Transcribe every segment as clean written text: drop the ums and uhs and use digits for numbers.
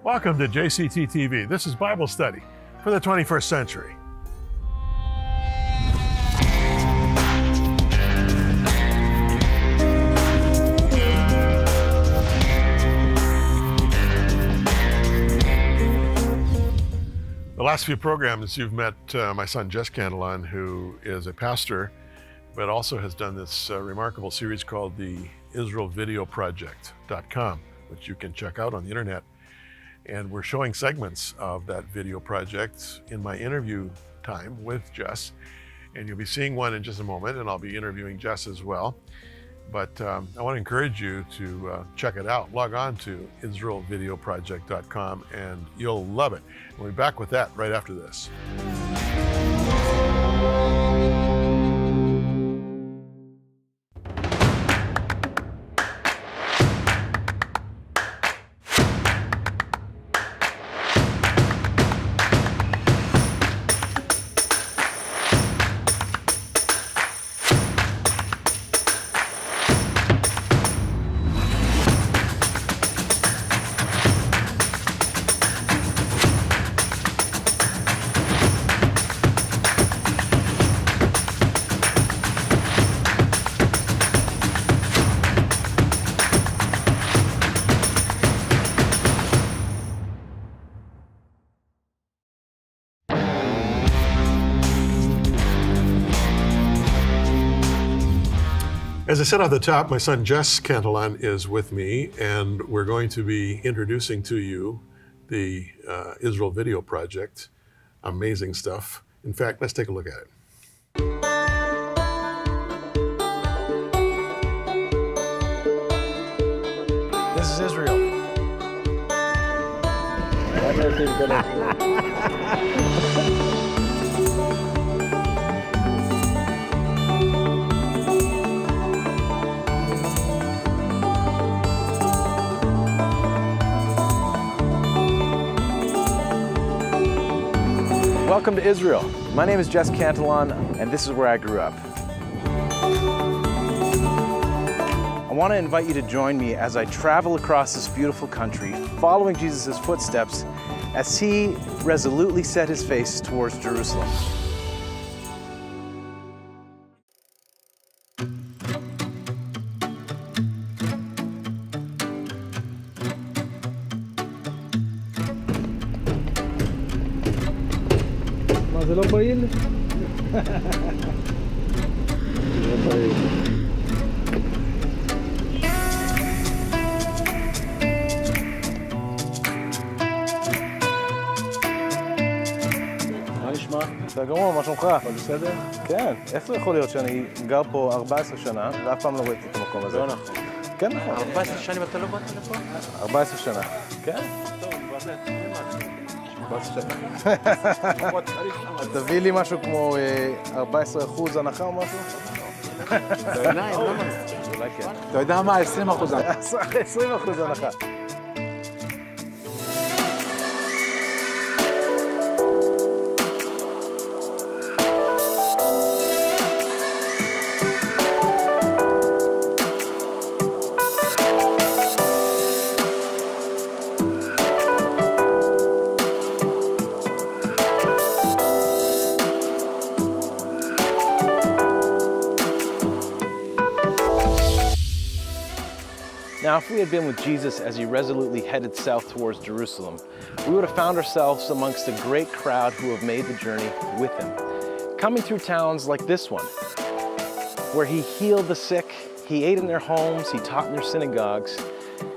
Welcome to JCT TV. This is Bible study for the 21st century. The last few programs you've met my son Jess Cantelon, who is a pastor, but also has done this remarkable series called the IsraelVideoProject.com, which you can check out on the internet. And we're showing segments of that video project in my interview time with Jess. And you'll be seeing one in just a moment, and I'll be interviewing Jess as well. But I want to encourage you to check it out. Log on to IsraelVideoProject.com and you'll love it. We'll be back with that right after this. As I said at the top, my son Jess Cantelon is with me, and we're going to be introducing to you the Israel Video Project. Amazing stuff. In fact, let's take a look at it. This is Israel. Welcome to Israel. My name is Jess Cantelon, and this is where I grew up. I want to invite you to join me as I travel across this beautiful country, following Jesus' footsteps as he resolutely set his face towards Jerusalem. זה לא פעיל? זה לא פעיל. מה נשמע? בסדר גמור, מה שלומך? הכל בסדר? כן, איך זה יכול להיות שאני גר פה 14 שנה ואף פעם לא ראיתי את המקום הזה? לא נכון. כן נכון. 14 שנים אתה לא באת לפה? 14 שנה. כן? טוב, באמת, תביא לי משהו כמו 14% הנחה או משהו? בעיניים, למה? אולי כן. אתה יודע מה? 20%. 20% הנחה. Now, if we had been with Jesus as he resolutely headed south towards Jerusalem, we would have found ourselves amongst a great crowd who have made the journey with him. Coming through towns like this one, where he healed the sick, he ate in their homes, he taught in their synagogues,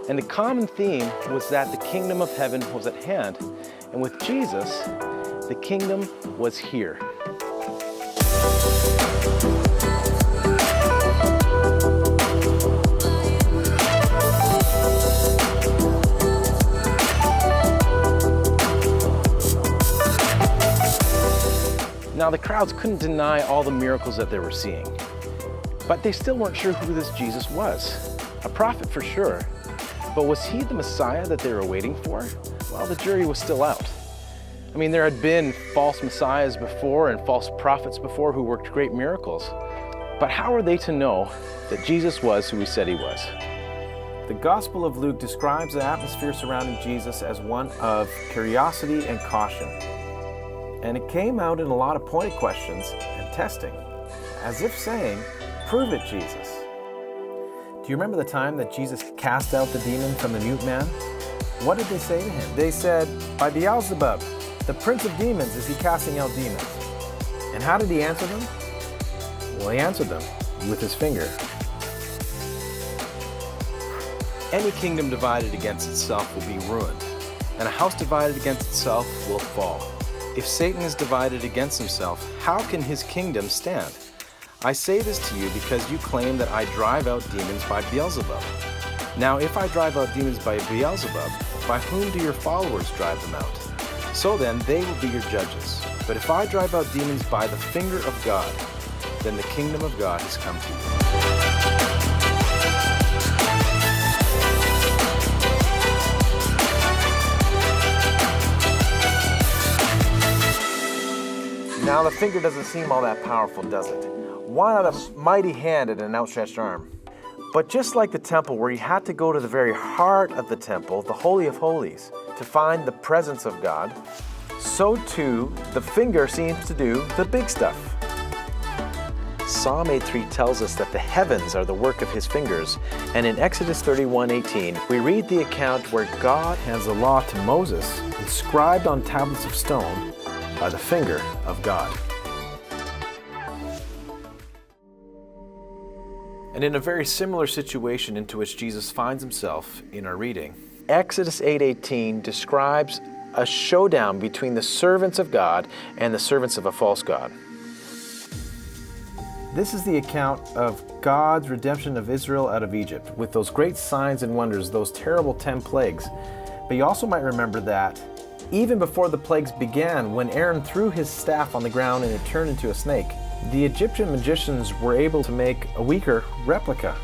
and the common theme was that the kingdom of heaven was at hand. And with Jesus, the kingdom was here. Now, the crowds couldn't deny all the miracles that they were seeing, but they still weren't sure who this Jesus was. A prophet for sure, but was he the Messiah that they were waiting for? Well, the jury was still out. I mean, there had been false messiahs before and false prophets before who worked great miracles, but how were they to know that Jesus was who he said he was? The Gospel of Luke describes the atmosphere surrounding Jesus as one of curiosity and caution. And it came out in a lot of pointed questions and testing, as if saying, "Prove it, Jesus." Do you remember the time that Jesus cast out the demon from the mute man? What did they say to him? They said, "By Beelzebub, the prince of demons, is he casting out demons." And how did he answer them? Well, he answered them with his finger. Any kingdom divided against itself will be ruined, and a house divided against itself will fall. If Satan is divided against himself, how can his kingdom stand? I say this to you because you claim that I drive out demons by Beelzebub. Now, if I drive out demons by Beelzebub, by whom do your followers drive them out? So then, they will be your judges. But if I drive out demons by the finger of God, then the kingdom of God has come to you. Now, the finger doesn't seem all that powerful, does it? Why not a mighty hand and an outstretched arm? But just like the temple, where you had to go to the very heart of the temple, the Holy of Holies, to find the presence of God, so too the finger seems to do the big stuff. Psalm 8:3 tells us that the heavens are the work of his fingers, and in Exodus 31:18 we read the account where God hands the law to Moses, inscribed on tablets of stone by the finger of God. And in a very similar situation into which Jesus finds himself in our reading, Exodus 8:18 describes a showdown between the servants of God and the servants of a false god. This is the account of God's redemption of Israel out of Egypt, with those great signs and wonders, those terrible 10 plagues. But you also might remember that even before the plagues began, when Aaron threw his staff on the ground and it turned into a snake, the Egyptian magicians were able to make a weaker replica.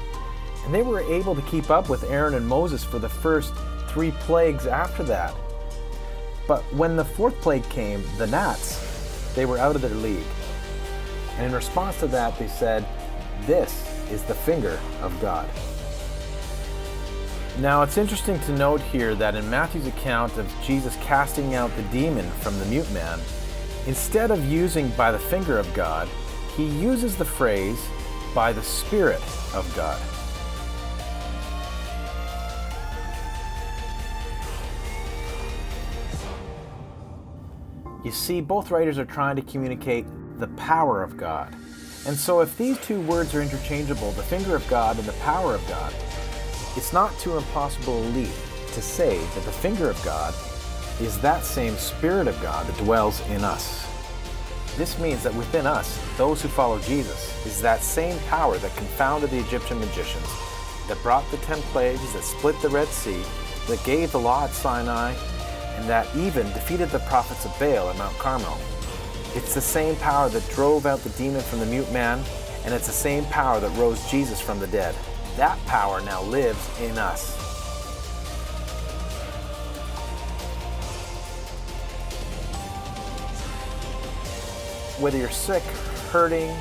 And they were able to keep up with Aaron and Moses for the first 3 plagues after that. But when the 4th plague came, the gnats, they were out of their league. And in response to that, they said, "This is the finger of God." Now, it's interesting to note here that in Matthew's account of Jesus casting out the demon from the mute man, instead of using "by the finger of God," he uses the phrase "by the Spirit of God." You see, both writers are trying to communicate the power of God. And so if these two words are interchangeable, the finger of God and the power of God, it's not too impossible a leap to say that the finger of God is that same Spirit of God that dwells in us. This means that within us, those who follow Jesus, is that same power that confounded the Egyptian magicians, that brought the 10 plagues, that split the Red Sea, that gave the law at Sinai, and that even defeated the prophets of Baal at Mount Carmel. It's the same power that drove out the demon from the mute man, and it's the same power that rose Jesus from the dead. That power now lives in us. Whether you're sick, hurting,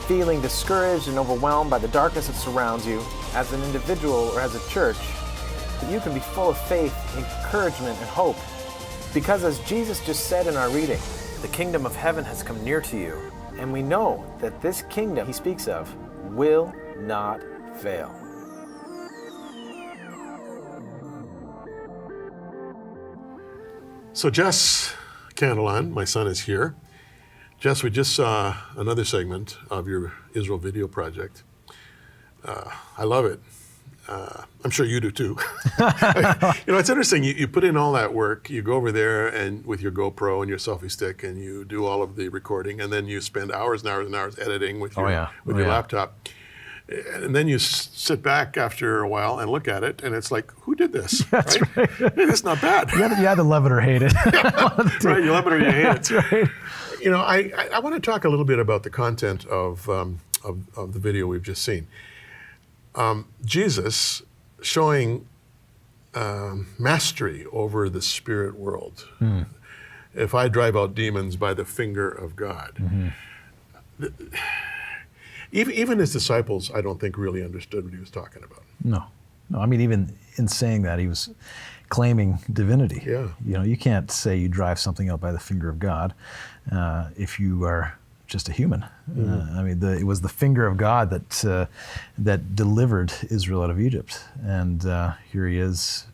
feeling discouraged and overwhelmed by the darkness that surrounds you, as an individual or as a church, that you can be full of faith, encouragement, and hope. Because as Jesus just said in our reading, the kingdom of heaven has come near to you. And we know that this kingdom he speaks of will not fail. So Jess Cantelon, my son, is here. Jess, we just saw another segment of your Israel video project. I love it. I'm sure you do too. It's interesting. You put in all that work. You go over there and with your GoPro and your selfie stick, and you do all of the recording, and then you spend hours and hours and hours editing with your laptop. And then you sit back after a while and look at it, and it's like, who did this? That's right. Hey, that's not bad. You either love it or hate it. Right, you love it or you hate it. That's right. I want to talk a little bit about the content of the video we've just seen. Jesus showing mastery over the spirit world. If I drive out demons by the finger of God. Even his disciples, I don't think, really understood what he was talking about. No. No, I mean, even in saying that, he was claiming divinity. Yeah. You know, you can't say you drive something out by the finger of God if you are just a human. I mean, it was the finger of God that delivered Israel out of Egypt, and here he is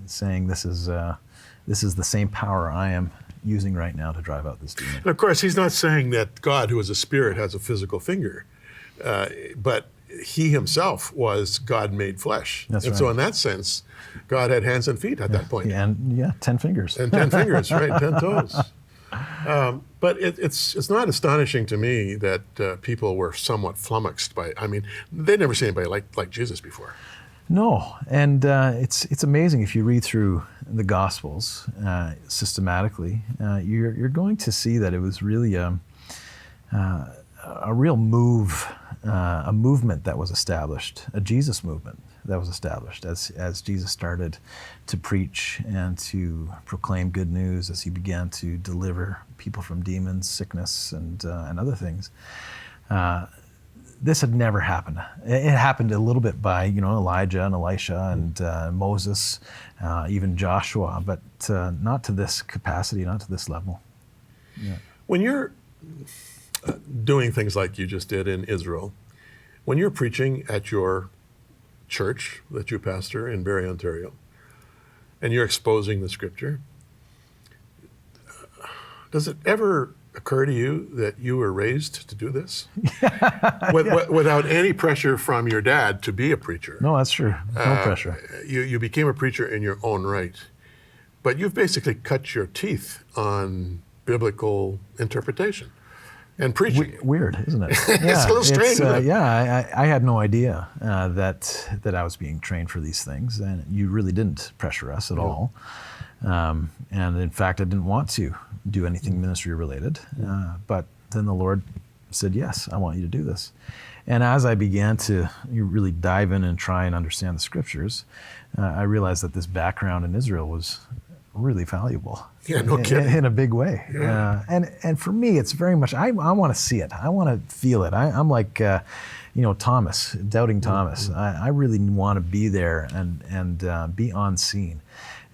saying, "This is the same power I am using right now to drive out this demon." And of course, he's not saying that God, who is a spirit, has a physical finger, but he himself was God made flesh. That's and right. so in that sense, God had hands and feet at that point. Yeah, and 10 fingers. And 10 fingers, right, 10 toes. But it's not astonishing to me that people were somewhat flummoxed by, I mean, they'd never seen anybody like Jesus before. No, and it's amazing if you read through the Gospels systematically, you're going to see that it was really a real move, a movement that was established, a Jesus movement that was established as Jesus started to preach and to proclaim good news, as he began to deliver people from demons, sickness, and other things. This had never happened. It happened a little bit by, Elijah and Elisha and Moses, even Joshua, but not to this capacity, not to this level. Yeah. When you're doing things like you just did in Israel, when you're preaching at your church that you pastor in Barrie, Ontario, and you're exposing the scripture, does it ever occur to you that you were raised to do this? Without any pressure from your dad to be a preacher. No, that's true. No pressure. You became a preacher in your own right, but you've basically cut your teeth on biblical interpretation and preaching. Weird, isn't it? It's a little strange. Isn't it? Yeah, I had no idea that I was being trained for these things, and you really didn't pressure us at all. And in fact, I didn't want to do anything ministry related, but then the Lord said, "Yes, I want you to do this." And as I began to really dive in and try and understand the scriptures, I realized that this background in Israel was really valuable. Yeah, no kidding. In a big way. Yeah. And for me, it's very much, I want to see it. I want to feel it. I'm like, Thomas, doubting Thomas. I really want to be there and be on scene.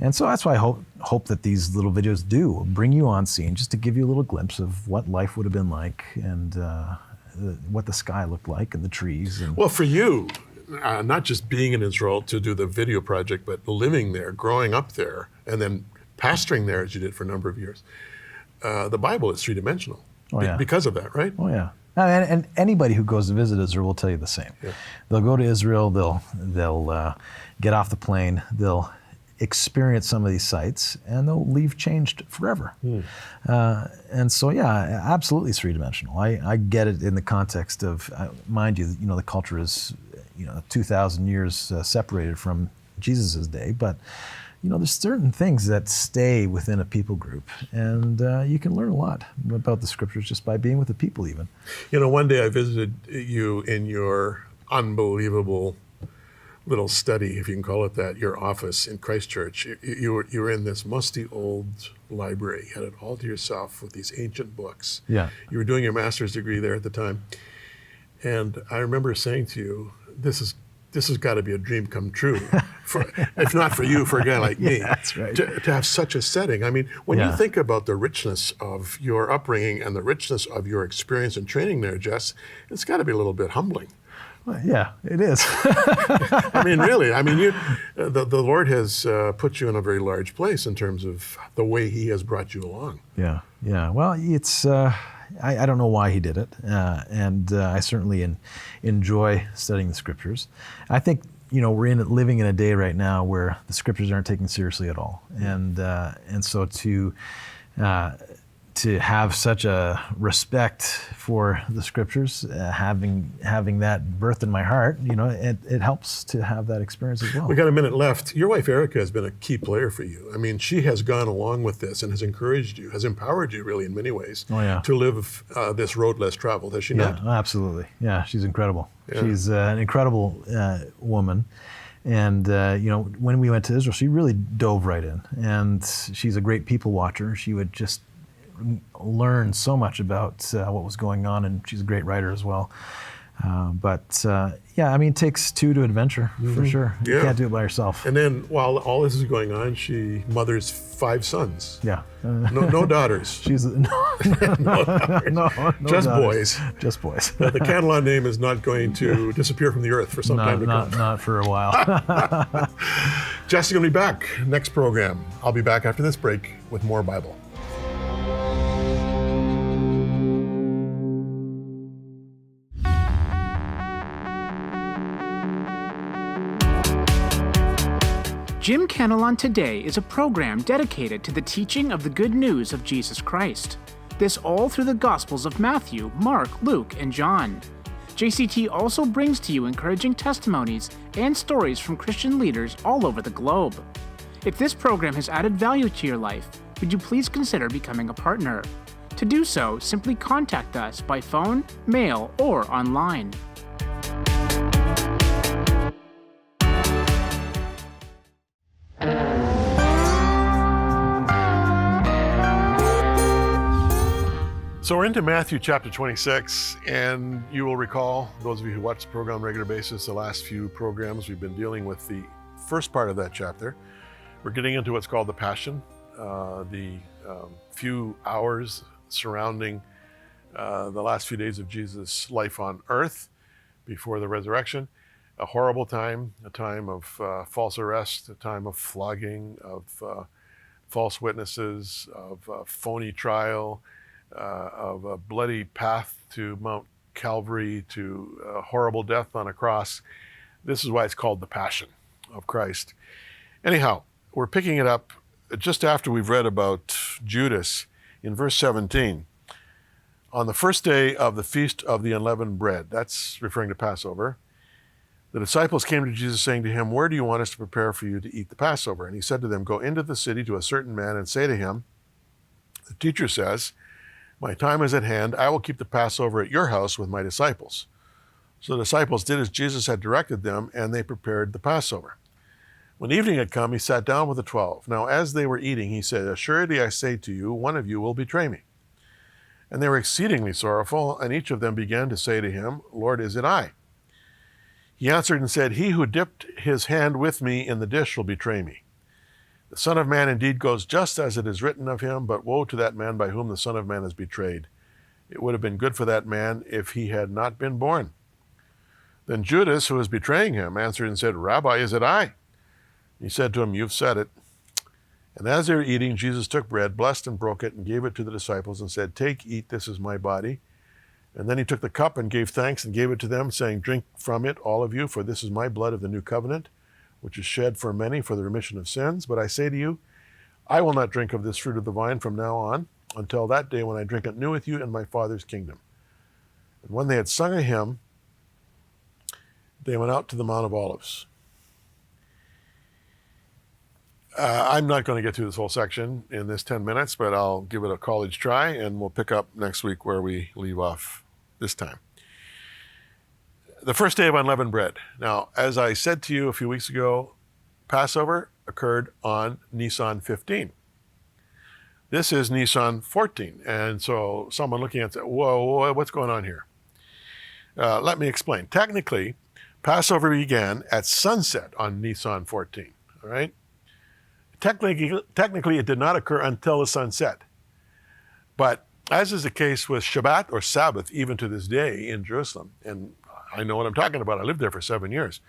And so that's why I hope that these little videos do bring you on scene, just to give you a little glimpse of what life would have been like and what the sky looked like and the trees. And Well, for you, not just being in Israel to do the video project, but living there, growing up there, and then pastoring there as you did for a number of years, the Bible is three-dimensional because of that, right? Oh, yeah. And anybody who goes to visit Israel will tell you the same. Yeah. They'll go to Israel, they'll get off the plane, they'll experience some of these sites, and they'll leave changed forever. And so, yeah, absolutely three-dimensional. I get it in the context of, mind you, the culture is 2,000 years separated from Jesus' day, but there's certain things that stay within a people group, and you can learn a lot about the scriptures just by being with the people even. One day I visited you in your unbelievable little study, if you can call it that, your office in Christchurch. You were in this musty old library. You had it all to yourself with these ancient books. Yeah. You were doing your master's degree there at the time. And I remember saying to you, this has got to be a dream come true, if not for you, for a guy like me. That's right. To have such a setting. I mean, when you think about the richness of your upbringing and the richness of your experience and training there, Jess, it's got to be a little bit humbling. Well, yeah, it is. I mean, really. I mean, the Lord has put you in a very large place in terms of the way He has brought you along. Yeah. Well, it's I don't know why He did it, and I certainly enjoy studying the scriptures. I think we're living in a day right now where the scriptures aren't taken seriously at all, and so to have such a respect for the scriptures, having that birth in my heart, it helps to have that experience as well. We got a minute left. Your wife Erica has been a key player for you. I mean, she has gone along with this and has encouraged you, has empowered you really in many ways to live this road less traveled, has she not? Yeah, absolutely. Yeah, she's incredible. Yeah. She's an incredible woman. And, when we went to Israel, she really dove right in. And she's a great people watcher. She would just learn so much about what was going on, and she's a great writer as well. Yeah, I mean, it takes two to adventure, for sure. You Yeah. can't do it by yourself. And then while all this is going on, she mothers 5 sons. Yeah. No daughters. She's no, no Just daughters. boys. Just boys. The Cantelon name is not going to disappear from the earth for some time to come. Not for a while. Jess is going to be back next program. I'll be back after this break with more Bible. Jim Cantelon Today is a program dedicated to the teaching of the good news of Jesus Christ. This all through the Gospels of Matthew, Mark, Luke, and John. JCT also brings to you encouraging testimonies and stories from Christian leaders all over the globe. If this program has added value to your life, would you please consider becoming a partner? To do so, simply contact us by phone, mail, or online. So we're into Matthew chapter 26, and you will recall, those of you who watch the program on a regular basis, the last few programs we've been dealing with the first part of that chapter. We're getting into what's called the Passion, the few hours surrounding the last few days of Jesus' life on earth before the resurrection. A horrible time, a time of false arrest, a time of flogging, of false witnesses, of phony trial, of a bloody path to Mount Calvary, to a horrible death on a cross. This is why it's called the Passion of Christ. Anyhow, we're picking it up just after we've read about Judas in verse 17. On the first day of the Feast of the Unleavened Bread, that's referring to Passover, the disciples came to Jesus saying to him, "Where do you want us to prepare for you to eat the Passover?" And he said to them, "Go into the city to a certain man and say to him, 'The teacher says, my time is at hand. I will keep the Passover at your house with my disciples.' So the disciples did as Jesus had directed them, and they prepared the Passover. When evening had come, he sat down with the 12. Now as they were eating, he said, 'Assuredly I say to you, one of you will betray me.' And they were exceedingly sorrowful, and each of them began to say to him, 'Lord, is it I?' He answered and said, 'He who dipped his hand with me in the dish will betray me. The Son of Man indeed goes just as it is written of him, but woe to that man by whom the Son of Man is betrayed. It would have been good for that man if he had not been born.' Then Judas, who was betraying him, answered and said, 'Rabbi, is it I?' He said to him, 'You've said it.' And as they were eating, Jesus took bread, blessed and broke it, and gave it to the disciples and said, 'Take, eat, this is my body.' And then he took the cup and gave thanks and gave it to them, saying, 'Drink from it, all of you, for this is my blood of the new covenant, which is shed for many for the remission of sins. But I say to you, I will not drink of this fruit of the vine from now on, until that day when I drink it new with you in my Father's kingdom.' And when they had sung a hymn, they went out to the Mount of Olives." I'm not going to get through this whole section in this 10 minutes, but I'll give it a college try, and we'll pick up next week where we leave off this time. The first day of unleavened bread. Now, as I said to you a few weeks ago, Passover occurred on Nisan 15. This is Nisan 14. And so someone looking at it, whoa, what's going on here? Let me explain. Technically, Passover began at sunset on Nisan 14, all right? Technically, it did not occur until the sun set. But as is the case with Shabbat or Sabbath, even to this day in Jerusalem, and I know what I'm talking about. I lived there for 7 years.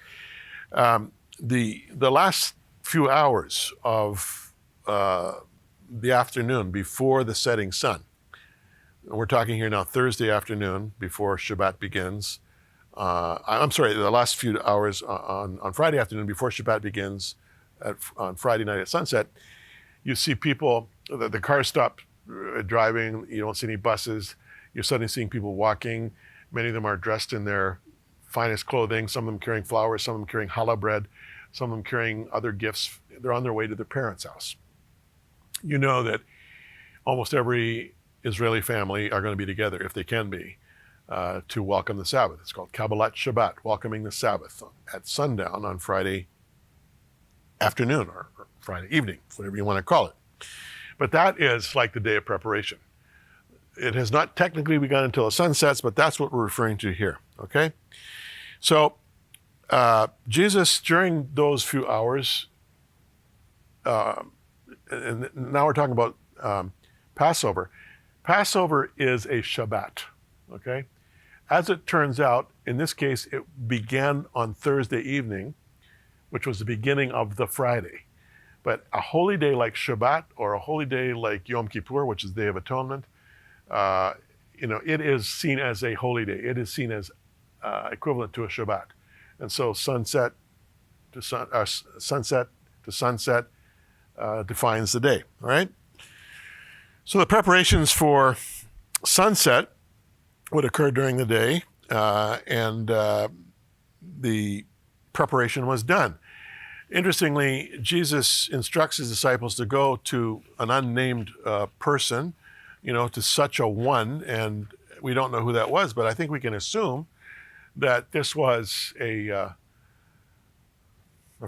The last few hours of the afternoon before the setting sun, we're talking here now Thursday afternoon before Shabbat begins. I'm sorry, the last few hours on Friday afternoon before Shabbat begins on Friday night at sunset, you see people, the cars stop driving, you don't see any buses, you're suddenly seeing people walking. Many of them are dressed in their finest clothing, some of them carrying flowers, some of them carrying challah bread, some of them carrying other gifts. They're on their way to their parents' house. You know that almost every Israeli family are going to be together, if they can be, to welcome the Sabbath. It's called Kabbalat Shabbat, welcoming the Sabbath at sundown on Friday afternoon or Friday evening, whatever you want to call it. But that is like the day of preparation. it has not technically begun until the sun sets, but that's what we're referring to here, okay? So Jesus, during those few hours, and now we're talking about Passover. Passover is a Shabbat, okay? As it turns out, in this case, it began on Thursday evening, which was the beginning of the Friday. But a holy day like Shabbat or a holy day like Yom Kippur, which is the Day of Atonement, it is seen as a holy day. It is seen as equivalent to a Shabbat. And so sunset to sunset defines the day, all right? So the preparations for sunset would occur during the day, and the preparation was done. Interestingly, Jesus instructs his disciples to go to an unnamed person, to such a one, and we don't know who that was, but I think we can assume that this was a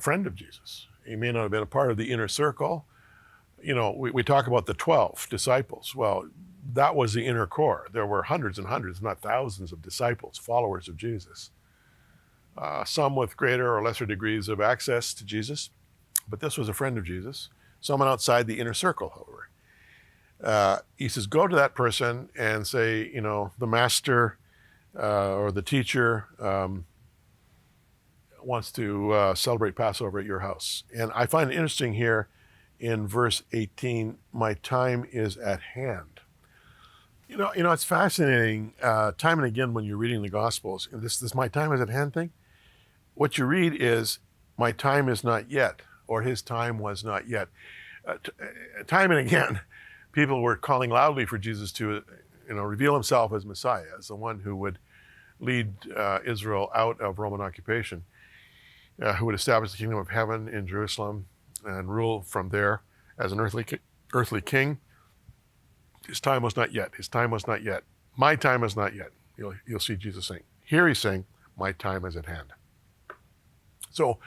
friend of Jesus. He may not have been a part of the inner circle. We talk about the 12 disciples. Well, that was the inner core. There were hundreds and hundreds, not thousands of disciples, followers of Jesus. Some with greater or lesser degrees of access to Jesus, but this was a friend of Jesus, someone outside the inner circle, however. He says, go to that person and say, the master or the teacher wants to celebrate Passover at your house. And I find it interesting here in verse 18, my time is at hand. It's fascinating, time and again when you're reading the Gospels, and this my time is at hand thing, what you read is, my time is not yet, or his time was not yet. Time and again, people were calling loudly for Jesus to, reveal himself as Messiah, as the one who would lead Israel out of Roman occupation, who would establish the kingdom of heaven in Jerusalem and rule from there as an earthly king. His time was not yet. His time was not yet. My time is not yet. You'll see Jesus saying. Here he's saying, my time is at hand. So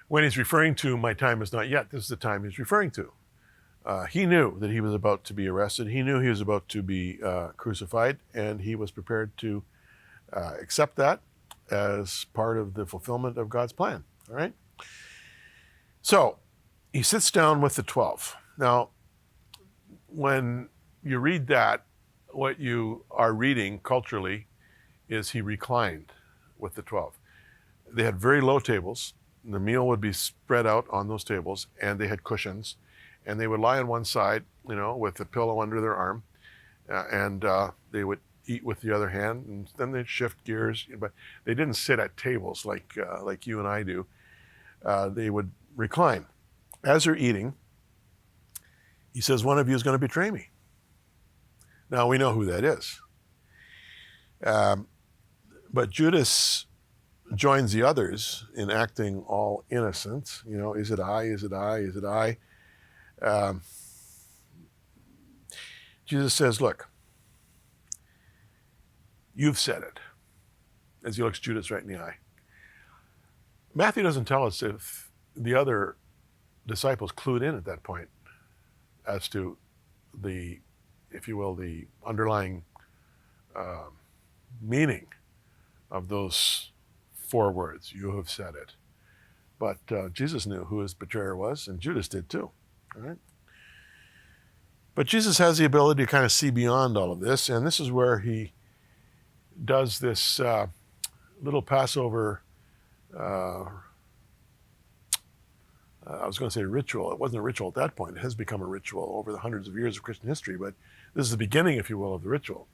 when he's referring to my time is not yet, this is the time he's referring to. He knew that he was about to be arrested. He knew he was about to be crucified, and he was prepared to accept that as part of the fulfillment of God's plan, all right? So he sits down with the 12. Now, when you read that, what you are reading culturally is he reclined with the 12. They had very low tables. The meal would be spread out on those tables, and they had cushions, and they would lie on one side, with a pillow under their arm, and they would eat with the other hand, and then they'd shift gears, but they didn't sit at tables like you and I do. They would recline. As they're eating, he says, one of you is going to betray me. Now, we know who that is. But Judas joins the others in acting all innocent. Is it I? Is it I? Is it I? Jesus says, look, you've said it, as he looks Judas right in the eye. Matthew doesn't tell us if the other disciples clued in at that point as to the, if you will, the underlying meaning of those 4 words, you have said it. But Jesus knew who his betrayer was, and Judas did too, all right? But Jesus has the ability to kind of see beyond all of this, and this is where he does this little Passover, I was going to say ritual. It wasn't a ritual at that point. It has become a ritual over the hundreds of years of Christian history, but this is the beginning, if you will, of the ritual,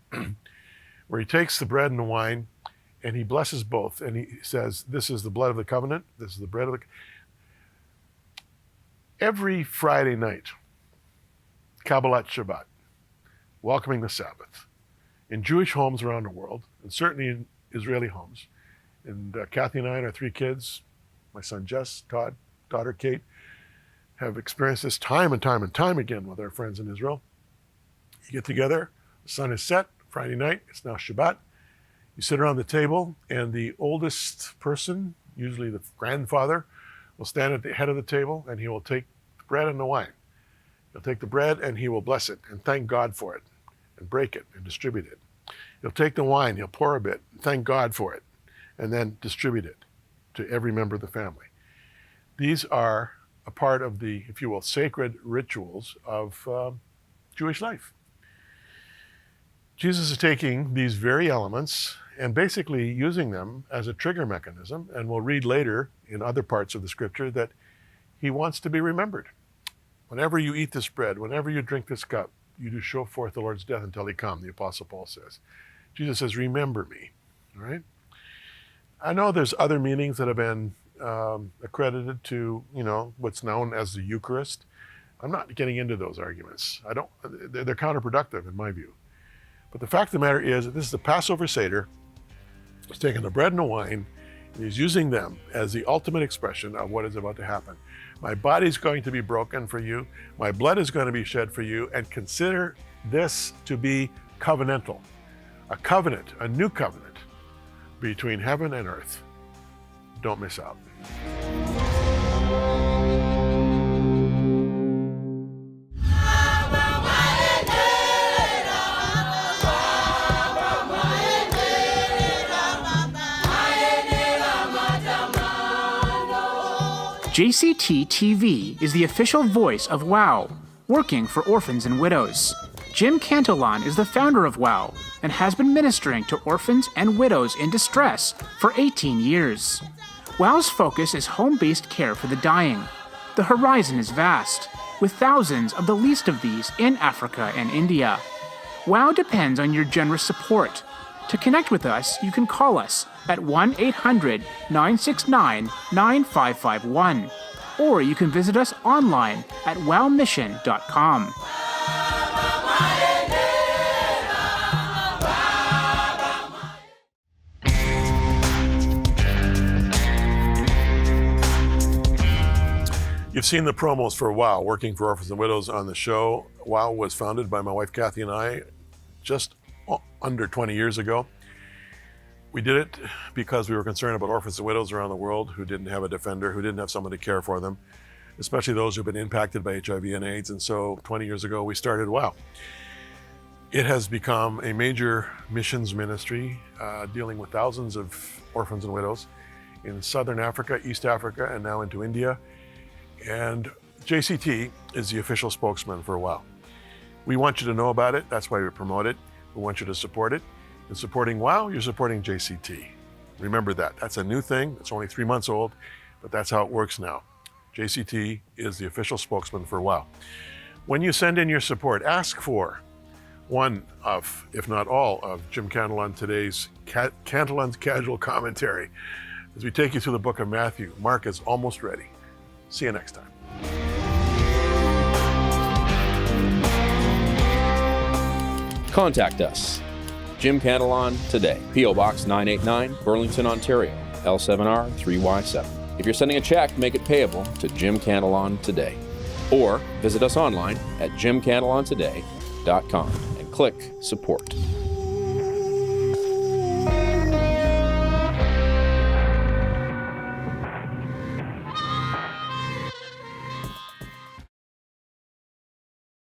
where he takes the bread and the wine, and he blesses both, and he says, this is the blood of the covenant, this is the bread of the... Every Friday night, Kabbalat Shabbat, welcoming the Sabbath, in Jewish homes around the world, and certainly in Israeli homes, and Kathy and I and our 3 kids, my son Jess, Todd, daughter Kate, have experienced this time and time and time again with our friends in Israel. You get together, the sun is set, Friday night, it's now Shabbat. You sit around the table, and the oldest person, usually the grandfather, will stand at the head of the table, and he will take the bread and the wine. He'll take the bread, and he will bless it and thank God for it. and break it and distribute it. He'll take the wine, he'll pour a bit, thank God for it, and then distribute it to every member of the family. These are a part of the, if you will, sacred rituals of Jewish life. Jesus is taking these very elements and basically using them as a trigger mechanism, and we'll read later in other parts of the scripture that he wants to be remembered. Whenever you eat this bread, whenever you drink this cup, you do show forth the Lord's death until he come, the Apostle Paul says. Jesus says, remember me, all right? I know there's other meanings that have been accredited to, what's known as the Eucharist. I'm not getting into those arguments. They're counterproductive in my view. But the fact of the matter is that this is the Passover Seder. He's taking the bread and the wine, and he's using them as the ultimate expression of what is about to happen. My body's going to be broken for you. My blood is going to be shed for you. And consider this to be covenantal. A covenant, a new covenant between heaven and earth. Don't miss out. JCT TV is the official voice of WOW, working for orphans and widows. Jim Cantelon is the founder of WOW and has been ministering to orphans and widows in distress for 18 years. WOW's focus is home-based care for the dying. The horizon is vast, with thousands of the least of these in Africa and India. WOW depends on your generous support. To connect with us, you can call us at 1-800-969-9551, or you can visit us online at wowmission.com. You've seen the promos for WOW, Working for Orphans and Widows, on the show. WOW was founded by my wife Kathy and I just under 20 years ago. We did it because we were concerned about orphans and widows around the world who didn't have a defender, who didn't have someone to care for them, especially those who've been impacted by HIV and AIDS. And so 20 years ago, we started WOW. It has become a major missions ministry dealing with thousands of orphans and widows in Southern Africa, East Africa, and now into India. And JCT is the official spokesman for WOW. We want you to know about it. That's why we promote it. We want you to support it. In supporting WOW, you're supporting JCT. Remember that. That's a new thing. It's only 3 months old, but that's how it works now. JCT is the official spokesman for WOW. When you send in your support, ask for one of, if not all, of Jim Cantelon Today's Cantelon's Casual Commentary. As we take you through the book of Matthew, Mark is almost ready. See you next time. Contact us. Jim Cantelon Today, P.O. Box 989, Burlington, Ontario, L7R 3Y7. If you're sending a check, make it payable to Jim Cantelon Today. Or visit us online at jimcantelontoday.com and click Support.